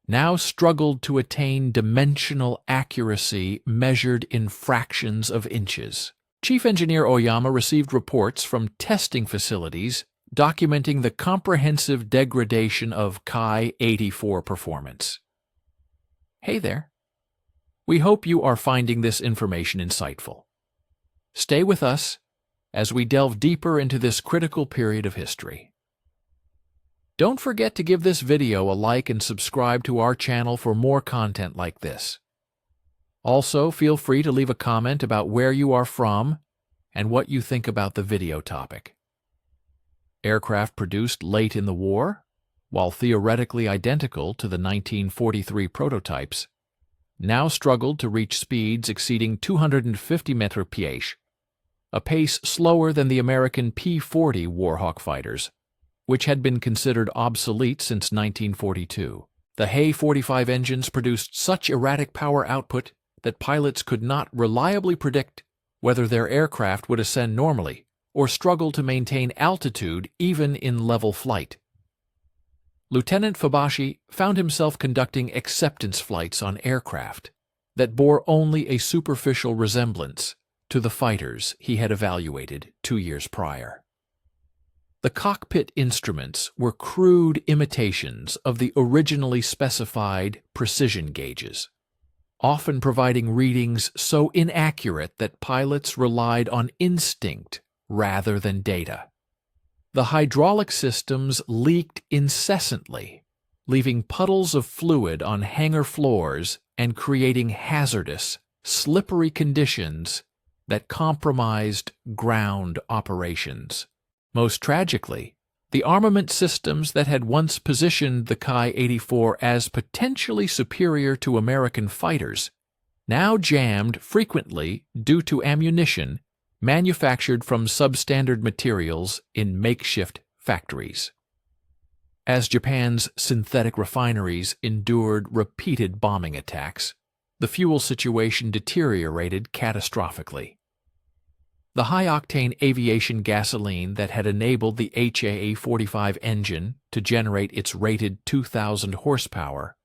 now struggled to attain dimensional accuracy measured in fractions of inches. Chief Engineer Oyama received reports from testing facilities documenting the comprehensive degradation of Ki-84 performance. Hey there. We hope you are finding this information insightful. Stay with us as we delve deeper into this critical period of history. Don't forget to give this video a like and subscribe to our channel for more content like this. Also, feel free to leave a comment about where you are from and what you think about the video topic. Aircraft produced late in the war, while theoretically identical to the 1943 prototypes, now struggled to reach speeds exceeding 250 mph, a pace slower than the American P-40 Warhawk fighters, which had been considered obsolete since 1942. The He-45 engines produced such erratic power output that pilots could not reliably predict whether their aircraft would ascend normally or struggle to maintain altitude even in level flight. Lieutenant Fubashi found himself conducting acceptance flights on aircraft that bore only a superficial resemblance to the fighters he had evaluated 2 years prior. The cockpit instruments were crude imitations of the originally specified precision gauges, often providing readings so inaccurate that pilots relied on instinct rather than data. The hydraulic systems leaked incessantly, leaving puddles of fluid on hangar floors and creating hazardous, slippery conditions that compromised ground operations. Most tragically, the armament systems that had once positioned the Ki-84 as potentially superior to American fighters now jammed frequently due to ammunition manufactured from substandard materials in makeshift factories. As Japan's synthetic refineries endured repeated bombing attacks, the fuel situation deteriorated catastrophically. The high-octane aviation gasoline that had enabled the HA-45 engine to generate its rated 2,000 horsepower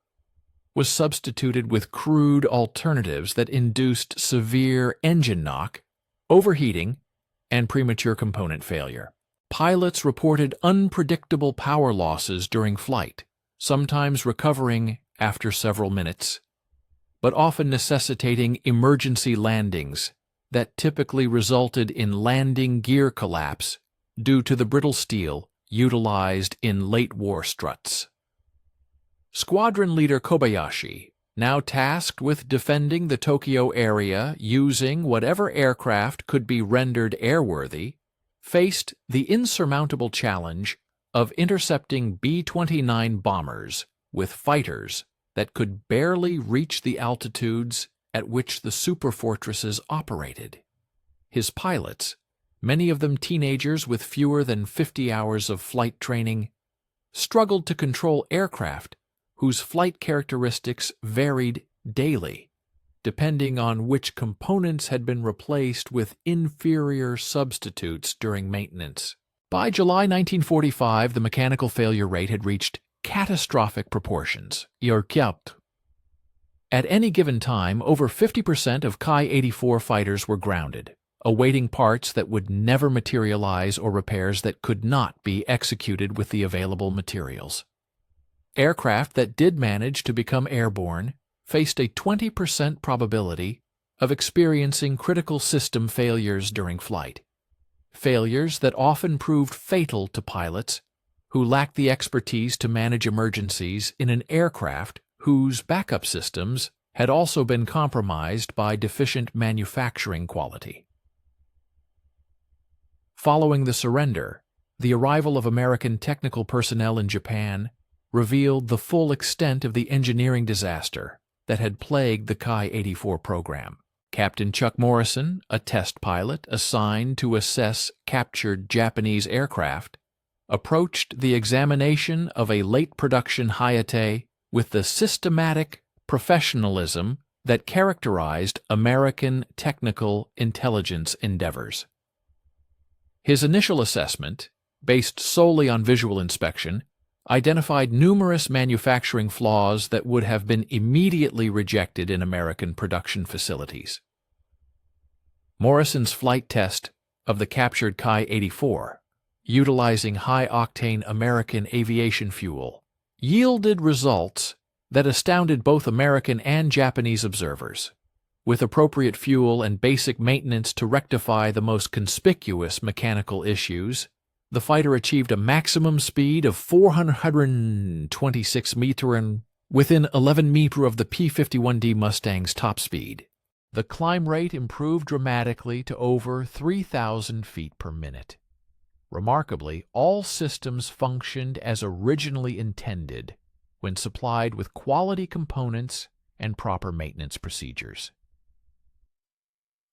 was substituted with crude alternatives that induced severe engine knock, overheating, and premature component failure. Pilots reported unpredictable power losses during flight, sometimes recovering after several minutes, but often necessitating emergency landings that typically resulted in landing gear collapse due to the brittle steel utilized in late-war struts. Squadron leader Kobayashi, now tasked with defending the Tokyo area using whatever aircraft could be rendered airworthy, faced the insurmountable challenge of intercepting B-29 bombers with fighters that could barely reach the altitudes at which the superfortresses operated. His pilots, many of them teenagers with fewer than 50 hours of flight training, struggled to control aircraft whose flight characteristics varied daily, depending on which components had been replaced with inferior substitutes during maintenance. By July 1945, the mechanical failure rate had reached catastrophic proportions. At any given time, over 50% of Ki-84 fighters were grounded, awaiting parts that would never materialize or repairs that could not be executed with the available materials. Aircraft that did manage to become airborne faced a 20% probability of experiencing critical system failures during flight, failures that often proved fatal to pilots who lacked the expertise to manage emergencies in an aircraft whose backup systems had also been compromised by deficient manufacturing quality. Following the surrender, the arrival of American technical personnel in Japan revealed the full extent of the engineering disaster that had plagued the Ki-84 program. Captain Chuck Morrison, a test pilot assigned to assess captured Japanese aircraft, approached the examination of a late-production Hayate with the systematic professionalism that characterized American technical intelligence endeavors. His initial assessment, based solely on visual inspection, identified numerous manufacturing flaws that would have been immediately rejected in American production facilities. Morrison's flight test of the captured Ki-84, utilizing high-octane American aviation fuel, yielded results that astounded both American and Japanese observers. With appropriate fuel and basic maintenance to rectify the most conspicuous mechanical issues, the fighter achieved a maximum speed of 426 meters within 11 meters of the P-51D Mustang's top speed. The climb rate improved dramatically to over 3,000 feet per minute. Remarkably, all systems functioned as originally intended when supplied with quality components and proper maintenance procedures.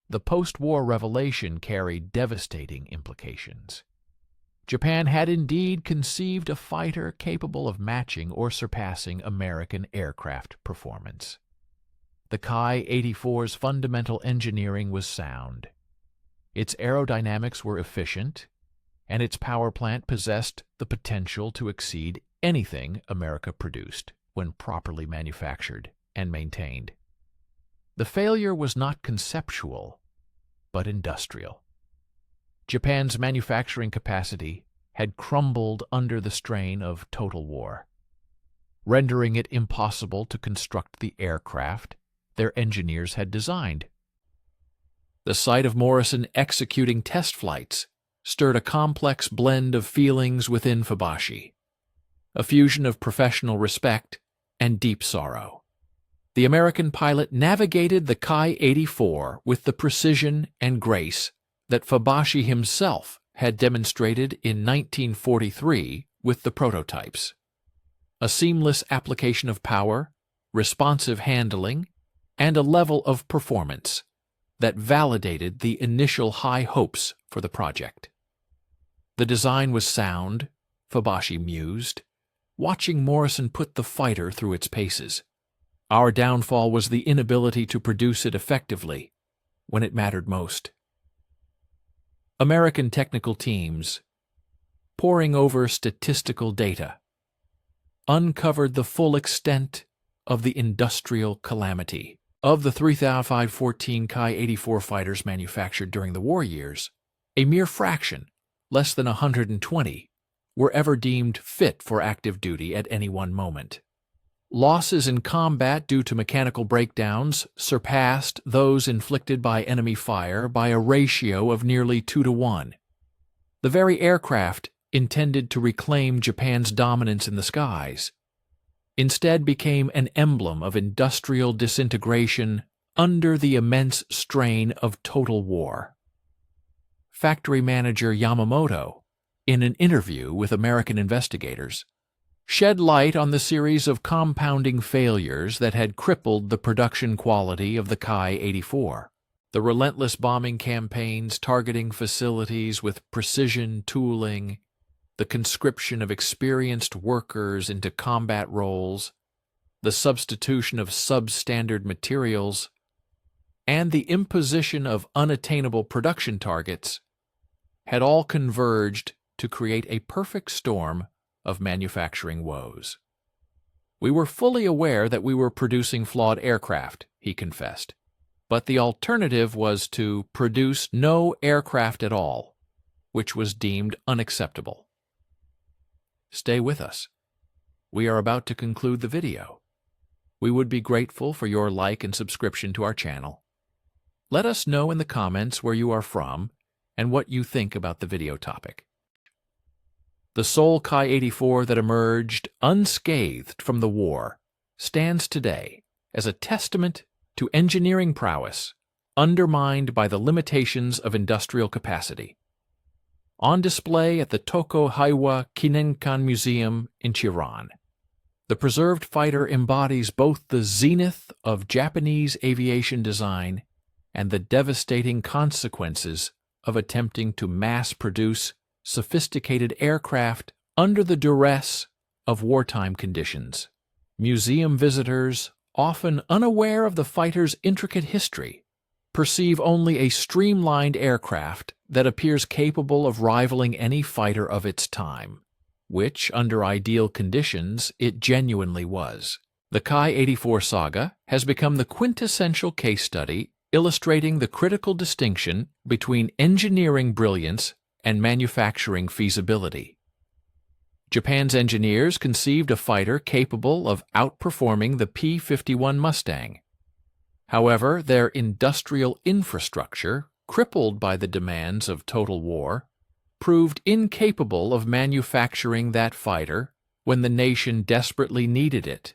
The post-war revelation carried devastating implications. Japan had indeed conceived a fighter capable of matching or surpassing American aircraft performance. The Ki-84's fundamental engineering was sound. Its aerodynamics were efficient, and its power plant possessed the potential to exceed anything America produced when properly manufactured and maintained. The failure was not conceptual, but industrial. Japan's manufacturing capacity had crumbled under the strain of total war, rendering it impossible to construct the aircraft their engineers had designed. The sight of Morrison executing test flights stirred a complex blend of feelings within Fubashi, a fusion of professional respect and deep sorrow. The American pilot navigated the Ki-84 with the precision and grace that Fubashi himself had demonstrated in 1943 with the prototypes. A seamless application of power, responsive handling, and a level of performance that validated the initial high hopes for the project. The design was sound, Fubashi mused, watching Morrison put the fighter through its paces. Our downfall was the inability to produce it effectively when it mattered most. American technical teams, poring over statistical data, uncovered the full extent of the industrial calamity. Of the 3,514 Ki-84 fighters manufactured during the war years, a mere fraction, less than 120, were ever deemed fit for active duty at any one moment. Losses in combat due to mechanical breakdowns surpassed those inflicted by enemy fire by a ratio of nearly 2-to-1. The very aircraft intended to reclaim Japan's dominance in the skies instead became an emblem of industrial disintegration under the immense strain of total war. Factory manager Yamamoto, in an interview with American investigators, shed light on the series of compounding failures that had crippled the production quality of the Ki-84. The relentless bombing campaigns targeting facilities with precision tooling, the conscription of experienced workers into combat roles, the substitution of substandard materials, and the imposition of unattainable production targets had all converged to create a perfect storm of manufacturing woes. We were fully aware that we were producing flawed aircraft, he confessed, but the alternative was to produce no aircraft at all, which was deemed unacceptable. Stay with us. We are about to conclude the video. We would be grateful for your like and subscription to our channel. Let us know in the comments where you are from and what you think about the video topic. The sole Ki-84 that emerged unscathed from the war stands today as a testament to engineering prowess undermined by the limitations of industrial capacity. On display at the Toko Heiwa Kinenkan Museum in Chiran, the preserved fighter embodies both the zenith of Japanese aviation design and the devastating consequences of attempting to mass-produce sophisticated aircraft under the duress of wartime conditions. Museum visitors, often unaware of the fighter's intricate history, perceive only a streamlined aircraft that appears capable of rivaling any fighter of its time, which, under ideal conditions, it genuinely was. The Ki-84 saga has become the quintessential case study illustrating the critical distinction between engineering brilliance and manufacturing feasibility. Japan's engineers conceived a fighter capable of outperforming the P-51 Mustang. However, their industrial infrastructure, crippled by the demands of total war, proved incapable of manufacturing that fighter when the nation desperately needed it